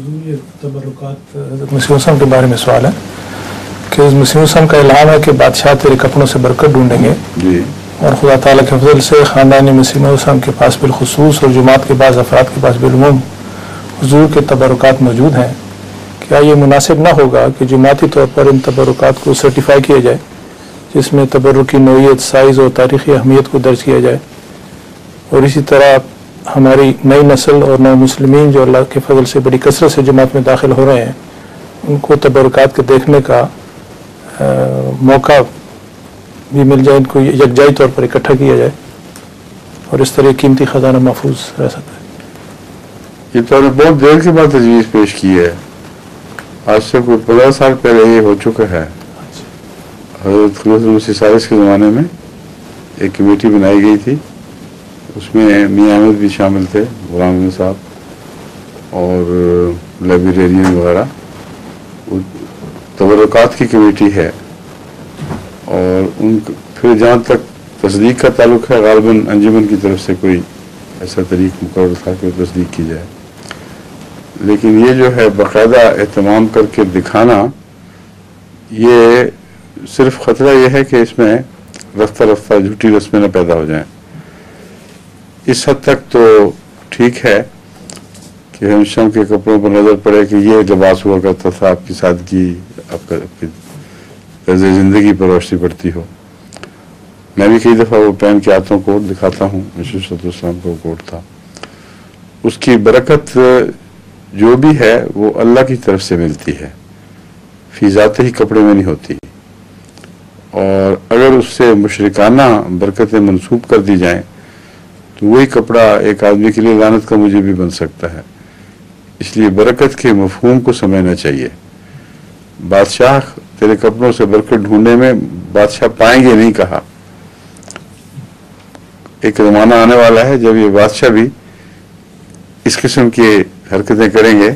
یہ تبرکات مسیح وسلم کے بارے میں سوال ہے کہ مسیح وسلم کا اعلان ہے کہ بادشاہ تیرے کپڑوں سے برکت ڈھونڈیں گے جی، اور خدا تعالیٰ کے فضل سے خاندان مسیح وسلم کے پاس بالخصوص اور جماعت کے بعض افراد کے پاس بالعموم حضور کے تبرکات موجود ہیں، کیا یہ مناسب نہ ہوگا کہ جماعتی طور پر ان تبرکات کو سرٹیفائی کیا جائے، جس میں تبرک کی نوعیت، سائز اور تاریخی اہمیت کو درج کیا جائے، اور اسی طرح ہماری نئی نسل اور نئے مسلمین جو اللہ کے فضل سے بڑی کثرت سے جماعت میں داخل ہو رہے ہیں ان کو تبرکات کے دیکھنے کا موقع بھی مل جائے، ان کو یکجائی طور پر اکٹھا کیا جائے اور اس طرح قیمتی خزانہ محفوظ رہ سکتا ہے۔ یہ تو نے بہت دیر کے بعد تجویز پیش کی ہے، آج سے کوئی 15 سال پہلے یہ ہو چکا ہے۔ حضرت خلیفۃ المسیح الثالث کے زمانے میں ایک کمیٹی بنائی گئی تھی، اس میں میاں احمد بھی شامل تھے، غلام احمد صاحب اور لائبریرین وغیرہ۔ وہ تبرکات کی کمیٹی ہے، اور ان پھر جہاں تک تصدیق کا تعلق ہے غالباً انجمن کی طرف سے کوئی ایسا طریق مقرر تھا کہ تصدیق کی جائے، لیکن یہ جو ہے باقاعدہ اہتمام کر کے دکھانا، یہ صرف خطرہ یہ ہے کہ اس میں رفتہ رفتہ جھوٹی رسمیں نہ پیدا ہو جائیں۔ اس حد تک تو ٹھیک ہے کہ ہم شم کے کپڑوں پر نظر پڑے کہ یہ لباس ہوا کرتا تھا، آپ کی سادگی، آپ کی طرز زندگی پر روشنی پڑتی ہو۔ میں بھی کئی دفعہ وہ پہن کے آتا ہوں، کوٹ دکھاتا ہوں، مسیح صلی اللہ علیہ وسلم کا کوٹ تھا۔ اس کی برکت جو بھی ہے وہ اللہ کی طرف سے ملتی ہے، فی ذات ہی کپڑے میں نہیں ہوتی، اور اگر اس سے مشرکانہ برکتیں منسوب کر دی جائیں تو وہی کپڑا ایک آدمی کے لیے لعنت کا موجب بھی بن سکتا ہے۔ اس لیے برکت کے مفہوم کو سمجھنا چاہیے۔ بادشاہ تیرے کپڑوں سے برکت ڈھونڈنے میں بادشاہ پائیں گے نہیں کہا۔ ایک زمانہ آنے والا ہے جب یہ بادشاہ بھی اس قسم کی حرکتیں کریں گے،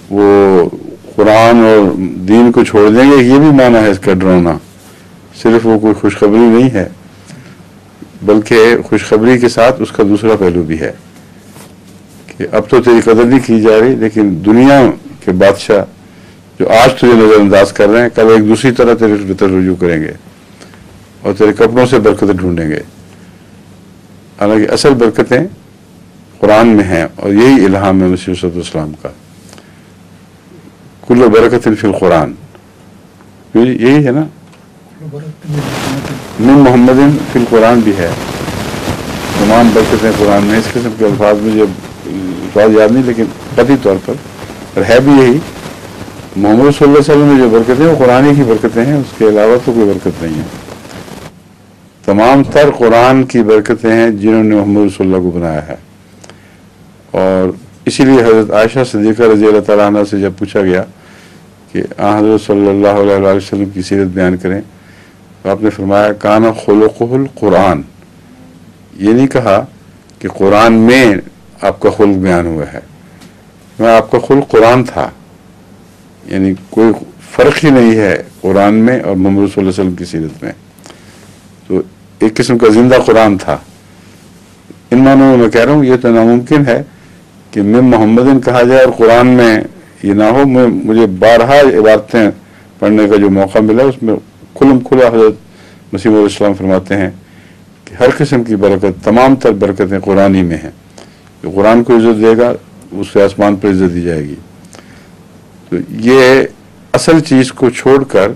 وہ قرآن اور دین کو چھوڑ دیں گے۔ یہ بھی معنی ہے اس کا ڈرانا، صرف وہ کوئی خوشخبری نہیں ہے، بلکہ خوشخبری کے ساتھ اس کا دوسرا پہلو بھی ہے کہ اب تو تیری قدر نہیں کی جا رہی، لیکن دنیا کے بادشاہ جو آج تجھے نظر انداز کر رہے ہیں کل ایک دوسری طرح تیرے طرف رجوع کریں گے اور تیرے کپڑوں سے برکتیں ڈھونڈیں گے۔ حالانکہ اصل برکتیں قرآن میں ہیں، اور یہی الہام ہے مسیح صلی اللہ علیہ وسلم کا، کل برکت فی القرآن، یہی ہے نا، من محمد فی القرآن بھی ہے، تمام برکتیں قرآن میں۔ اس قسم کے الفاظ مجھے الفاظ یاد نہیں، لیکن قطعی طور پر ہے بھی یہی۔ محمد صلی اللہ علیہ وسلم میں جو برکتیں وہ قرآن کی برکتیں ہیں، اس کے علاوہ تو کوئی برکت نہیں ہے۔ تمام تر قرآن کی برکتیں ہیں جنہوں نے محمد صلی اللہ کو بنایا ہے، اور اسی لیے حضرت عائشہ صدیقہ رضی اللہ تعالیٰ عنہ سے جب پوچھا گیا کہ حضرت صلی اللہ علیہ وآلہ وسلم کی سیرت بیان کریں، تو آپ نے فرمایا کان خلقہ القرآن۔ یہ نہیں کہا کہ قرآن میں آپ کا خلق بیان ہوا ہے، آپ کا خلق قرآن تھا، یعنی کوئی فرق ہی نہیں ہے قرآن میں اور محمد صلی اللہ علیہ وسلم کی سیرت میں، تو ایک قسم کا زندہ قرآن تھا۔ ان معنوں میں کہہ رہا ہوں یہ تو ناممکن ہے کہ میں محمدن کہا جائے اور قرآن میں یہ نہ ہو۔ مجھے بارہا عبارتیں پڑھنے کا جو موقع ملا، اس میں کھلم کھلا حضرت مسیح علیہ السلام فرماتے ہیں کہ ہر قسم کی برکت، تمام تر برکتیں قرآن ہی میں ہیں۔ جو قرآن کو عزت دے گا اس سے آسمان پر عزت دی جائے گی۔ تو یہ اصل چیز کو چھوڑ کر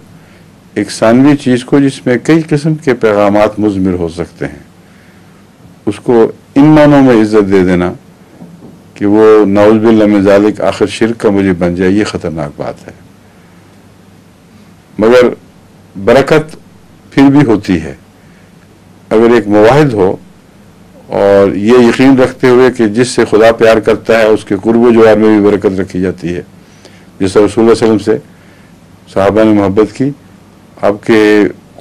ایک ثانوی چیز کو، جس میں کئی قسم کے پیغامات مضمر ہو سکتے ہیں، اس کو ان معنوں میں عزت دے دینا کہ وہ نعوذ باللہ من ذالک آخر شرک کا مجھے بن جائے، یہ خطرناک بات ہے۔ مگر برکت پھر بھی ہوتی ہے اگر ایک موحد ہو اور یہ یقین رکھتے ہوئے کہ جس سے خدا پیار کرتا ہے اس کے قرب و جوار میں بھی برکت رکھی جاتی ہے۔ جس رسول اللہ صلی اللہ علیہ وسلم سے صحابہ نے محبت کی، آپ کے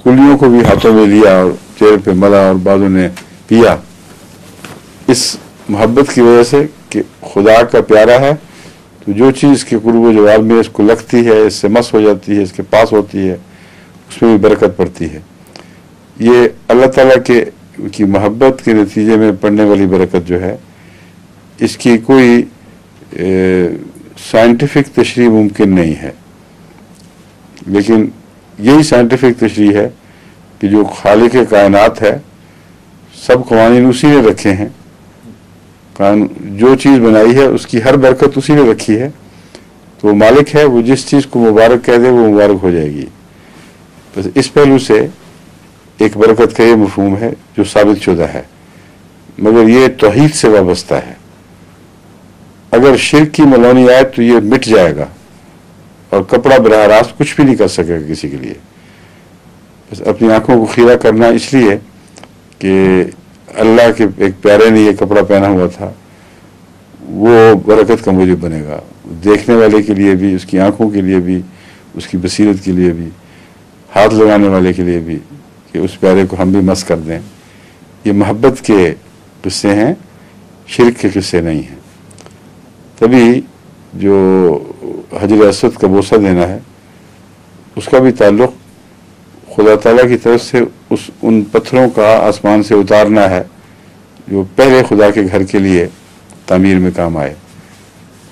کلیوں کو بھی ہاتھوں میں لیا اور چہرے پہ ملا اور بعضوں نے پیا، اس محبت کی وجہ سے کہ خدا کا پیارا ہے، تو جو چیز اس کے قرب و جوار میں اس کو لگتی ہے، اس سے مس ہو جاتی ہے، اس کے پاس ہوتی ہے، اس میں بھی برکت پڑتی ہے۔ یہ اللہ تعالیٰ کی محبت کے نتیجے میں پڑنے والی برکت جو ہے، اس کی کوئی سائنٹیفک تشریح ممکن نہیں ہے، لیکن یہی سائنٹیفک تشریح ہے کہ جو خالق کائنات ہے، سب قوانین اسی نے رکھے ہیں، جو چیز بنائی ہے اس کی ہر برکت اسی نے رکھی ہے، تو وہ مالک ہے، وہ جس چیز کو مبارک کہہ دے وہ مبارک ہو جائے گی۔ بس اس پہلو سے ایک برکت کا یہ مفہوم ہے جو ثابت شدہ ہے، مگر یہ توحید سے وابستہ ہے۔ اگر شرک کی ملونی آئے تو یہ مٹ جائے گا، اور کپڑا براہ راست کچھ بھی نہیں کر سکے گا کسی کے لیے۔ بس اپنی آنکھوں کو خیرہ کرنا اس لیے کہ اللہ کے ایک پیارے نے یہ کپڑا پہنا ہوا تھا، وہ برکت کا موجب بنے گا، دیکھنے والے کے لیے بھی، اس کی آنکھوں کے لیے بھی، اس کی بصیرت کے لیے بھی، ہاتھ لگانے والے کے لیے بھی، کہ اس پیارے کو ہم بھی مس کر دیں۔ یہ محبت کے قصے ہیں، شرک کے قصے نہیں ہیں۔ تبھی جو حجر اسود کا بوسہ دینا ہے، اس کا بھی تعلق خدا تعالیٰ کی طرف سے ان پتھروں کا آسمان سے اتارنا ہے جو پہلے خدا کے گھر کے لیے تعمیر میں کام آئے،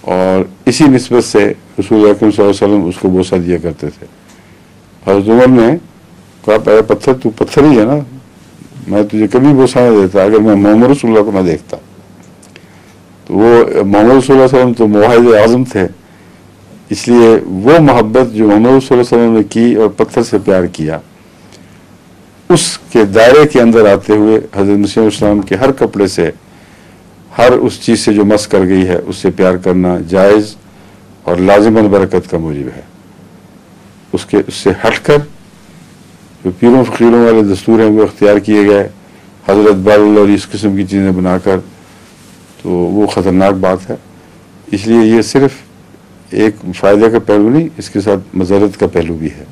اور اسی نسبت سے رسول اکرم صلی اللہ علیہ وسلم اس کو بوسہ دیا کرتے تھے۔ حضرت عمر نے کہا پہلے پتھر تو پتھر ہی ہے نا، میں تجھے کبھی بوسہ نہ دیتا اگر میں محمد رسول اللہ کو نہ دیکھتا۔ تو وہ محمد صلی اللہ علیہ وسلم تو موحد اعظم تھے، اس لیے وہ محبت جو محمد صلی اللہ علیہ وسلم نے کی اور پتھر سے پیار کیا، اس کے دائرے کے اندر آتے ہوئے حضرت مسیح علیہ السلام کے ہر کپڑے سے، ہر اس چیز سے جو مس کر گئی ہے اس سے پیار کرنا جائز اور لازماً برکت کا موجب ہے۔ اس سے ہٹ کر جو پیروں فقیروں والے دستور ہیں وہ اختیار کیے گئے، حضرت بال اور اس قسم کی چیزیں بنا کر، تو وہ خطرناک بات ہے۔ اس لیے یہ صرف ایک فائدے کا پہلو نہیں، اس کے ساتھ مضرت کا پہلو بھی ہے۔